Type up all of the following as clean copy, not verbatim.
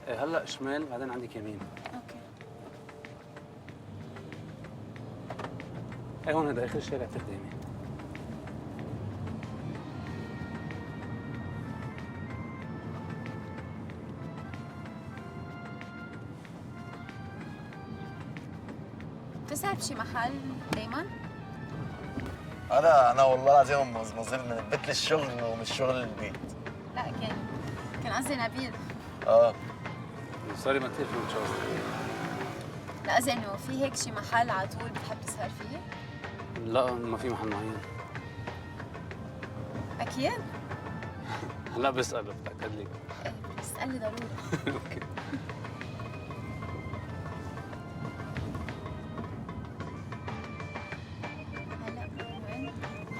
هلا شمال بعدين عندك يمين. اوكي. هون هذا اخر شارع قدامي. بتسهر بشي محل دايما؟ انا والله العظيم مزمزل من البيت للشغل ومن الشغل للبيت. لا كان قصدي نبيل. اه سوري ما كثير فهمت شو قصدك. لا قصدي انه في هيك شي محل على طول بتحب تسهر فيه؟ لا ما في محل معين. اكيد؟ هلا بسأل بتأكد لك. ايه بس اسألي ضروري. اوكي. هلا وين؟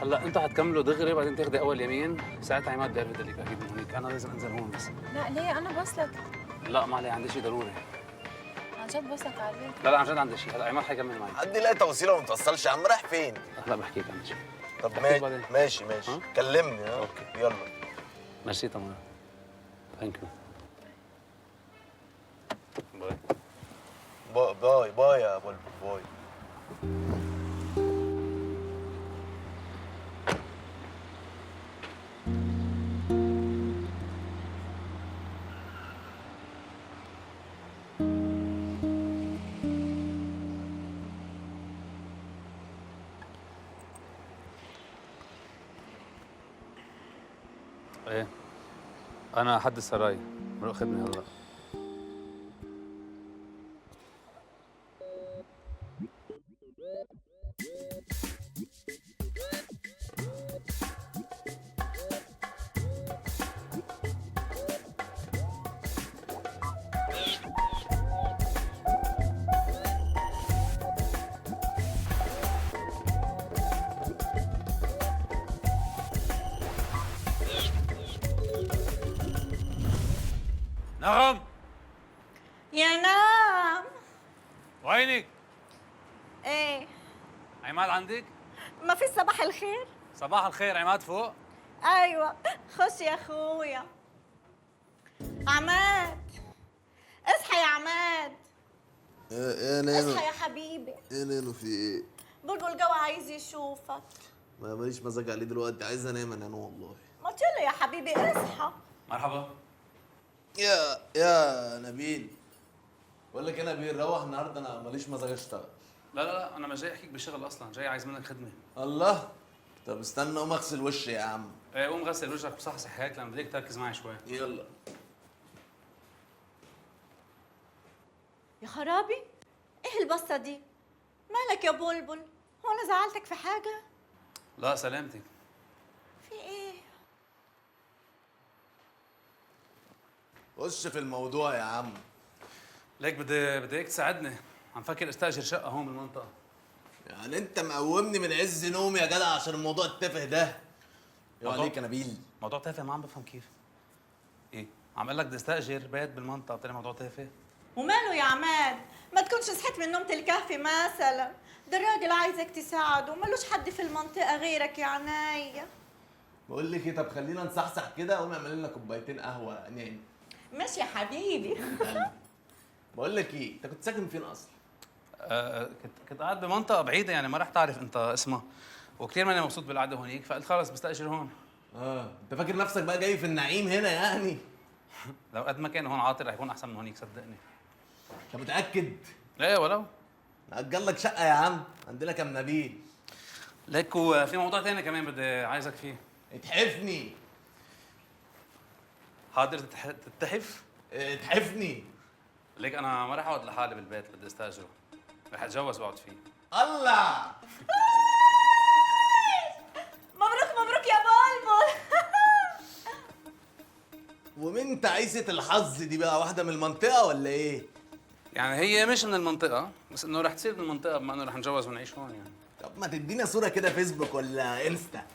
هلا انت حتكملوا دغري بعدين تاخذي اول يمين، ساعتها عماد بيعرف يدلك اكيد من هونيك، انا لازم انزل هون بس. لا ليه انا بوصلك. لا ما علي عندي شيء ضروري. عن جد بوصلك على البيت. لا عن جد عندي شيء، هلا عماد حيكمل معي. عندي لا توصيله وما توصلش يا عم، رايح فين؟ هلا بحكي لك عن شيء. طب بحكي لك بعدين. ماشي ها؟ كلمني. ها أوكي. يلا. ميرسي تمام. ثانك يو. باي. باي باي يا بلبل باي. ايه انا حد السراي، مرق خدمه هلا. نغم يا نعم. وينك؟ ايه عماد عندك؟ ما في صباح الخير؟ صباح الخير، عماد فوق؟ ايوه خش يا اخويا. عماد اصحى يا عماد. ايه نينو؟ اصحى يا حبيبي. ايه نينو في ايه؟ بلبل جو عايز يشوفك. ما ماليش مزاج عليه دلوقتي، عايز انام انا والله. ما تقول يا حبيبي اصحى. مرحبا. يا نبيل، بقول لك انا نبيل روح النهارده، انا ماليش مزاج اشتغل. لا انا ما جاي احكيك بالشغل اصلا، جاي عايز منك خدمه. الله، طب استنى قوم اغسل وشي يا عم. ايه قوم غسل وجهك وصحصح حياتك لما بدك تركز معي شوي. يلا. يا خرابي ايه البصه دي؟ مالك يا بلبل؟ هو انا زعلتك في حاجه؟ لا سلامتك. في ايه؟ خش في الموضوع يا عم. ليك بدي اياك تساعدني، عم فكر استاجر شقه هون بالمنطقه. يعني انت مقومني من عز نومي يا جدع عشان الموضوع التافه ده. يا عليك يا نبيل. موضوع تافه؟ ما عم بفهم كيف. ايه عم اقول لك بدي استاجر بيت بالمنطقه، بتقول لي موضوع تافه؟ وماله يا عماد؟ ما تكونش صحيت من نومة الكهف مثلا، ده الراجل عايزك تساعده ومالوش حد في المنطقة غيرك يا عينيا. بقول لك ايه، طب خلينا نصحصح كده، قوم اعمل لنا كوبايتين قهوه يعني. ماشي يا حبيبي. بقول لك ايه، انت كنت ساكن فين اصلا؟ كنت قاعد بمنطقه بعيده يعني ما رح تعرف انت اسمها، وكثير ماني مبسوط بالقعده هونيك، فقلت خلص بستاجر هون. انت فاكر نفسك بقى جاي في النعيم هنا يعني؟ لو قد ما كان هون عاطل رح يكون احسن من هونيك صدقني. انت متاكد؟ لا ولو. نأجر لك شقه يا عم، عندنا كام نبيل. ليك وفي موضوع ثاني كمان بدي عايزك فيه. اتحفني. حاضر تتحف؟ اتحفني. ليك انا ما رح اقعد لحالي بالبيت، بدي استاجره، رح اتجوز واقعد فيه. الله. مبروك مبروك يا بلبل. ومين تعيسة الحظ دي بقى، واحدة من المنطقة ولا ايه؟ يعني هي مش من المنطقه، بس انه رح تصير من المنطقه بما انه رح نتجوز ونعيش هون يعني. طب ما تدينا صورة كده فيسبوك ولا انستا.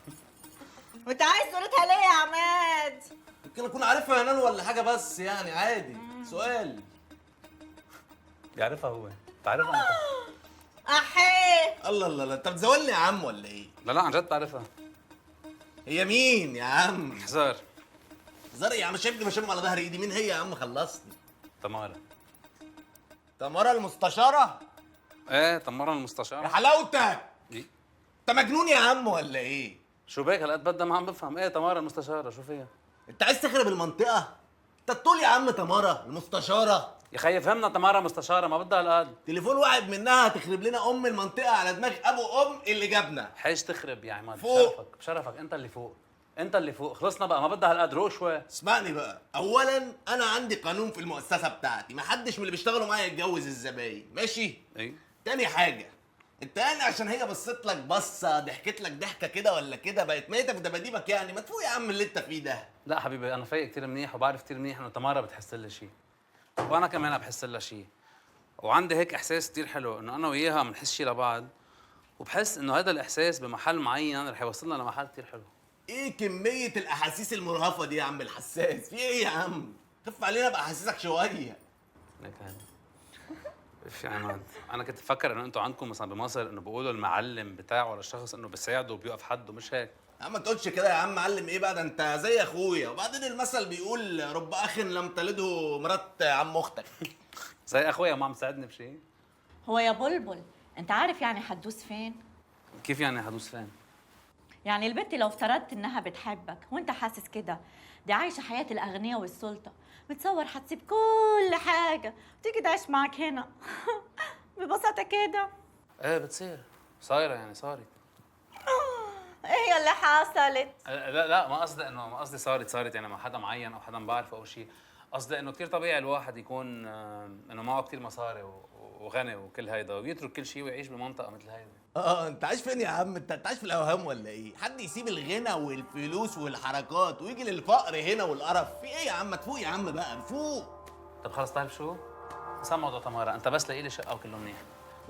وانت عايز صورتها ليه يا عماد؟ ممكن اكون عارفها يا نانو ولا حاجة، بس يعني عادي. سؤال. بيعرفها هو، بتعرفها انت؟ احيه. الله الله الله، انت بتزولني يا عم ولا ايه؟ لا عن جد بعرفها. هي مين يا عم؟ حزار. زرق يا عم، شايفني بشم على ظهر ايدي، مين هي يا عم؟ خلصني. تمارا. تمارا المستشاره؟ ايه تمارا يا المستشارة. حلاوتك، إيه؟ انت مجنون يا عم ولا ايه؟ شو بك هالقد بدها ما عم بفهم. ايه تمارا المستشارة شو فيها؟ انت عايز تخرب المنطقه؟ انت تقول يا عم تمارا المستشاره؟ يا خيي فهمنا تمارا مستشارة ما بدها هالقد. تليفون واحد منها هتخرب لنا المنطقه على دماغ ابو اللي جابنا. حيش تخرب يا عماد. فوق. بشرفك بشرفك انت اللي فوق. انت اللي فوق خلصنا بقى ما بدها هالقد. روق شوي. اسمعني بقى، اولا انا عندي قانون في المؤسسه بتاعتي، محدش من اللي بيشتغلوا معايا يتجوز الزباين، ماشي؟ ايه تاني حاجه، انت يعني عشان هي بصت لك بصه ضحكت لك ضحكه كده ولا كده بقت ميته في دباديبك، يعني ما تفوق يا عم اللي انت فيه ده. لا حبيبي انا فايق كثير منيح وبعرف كثير منيح انه تمارا بتحس لي شيء وانا كمان بحس لها شيء، وعندي هيك احساس كثير حلو انه انا وياها بنحس شيء لبعض، وبحس انه هذا الاحساس بمحل معين رح يوصلنا لمحل كثير حلو. ايه كميه الاحاسيس المرهفه دي يا عم الحساس؟ في ايه يا عم؟ خف علينا باحاسيسك شويه. هيك يعني في عماد، انا كنت بفكر انه انتم عندكم مثلا بمصر انه بيقولوا المعلم بتاعه للشخص انه بيساعده وبيوقف حده، مش هيك؟ يا عم ما تقولش كده يا عم، معلم ايه بقى؟ ده انت زي اخويا، وبعدين المثل بيقول رب اخ لم تلده مرات عم اختك. زي اخويا ما عم تساعدني بشيء. هو يا بلبل انت عارف يعني حدوس فين؟ كيف يعني حدوس فين؟ يعني البنت لو افترضت انها بتحبك وانت حاسس كده، دي عايشه حياه الاغنياء والسلطه، بتصور حتسيب كل حاجه وتيجي تعيش معك هنا ببساطه كده. ايه بتصير صايره يعني صارت. ايه اللي حصلت؟ لا ما قصدي انه ما قصدي صارت يعني مع حدا معين او حدا بعرفه او شيء، قصدي انه كثير طبيعي الواحد يكون انه معه كثير مصاري وغني وكل هيدا ويترك كل شيء ويعيش بمنطقه مثل هيدا. انت عايش فين يا عم؟ انت عايش في الاوهام ولا ايه؟ حد يسيب الغنى والفلوس والحركات ويجي للفقر هنا والقرف؟ في ايه يا عم؟ تفوق يا عم بقى، فوق. طب خلص طيب شو؟ سام موضوع تمارا، انت بس لاقي لي شقه وكله منيح.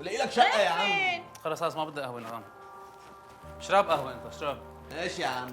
ولاقي لك شقه يا عم. خلص ما بدي قهوه نقام. اشرب قهوه انت اشرب. ماشي يا عم.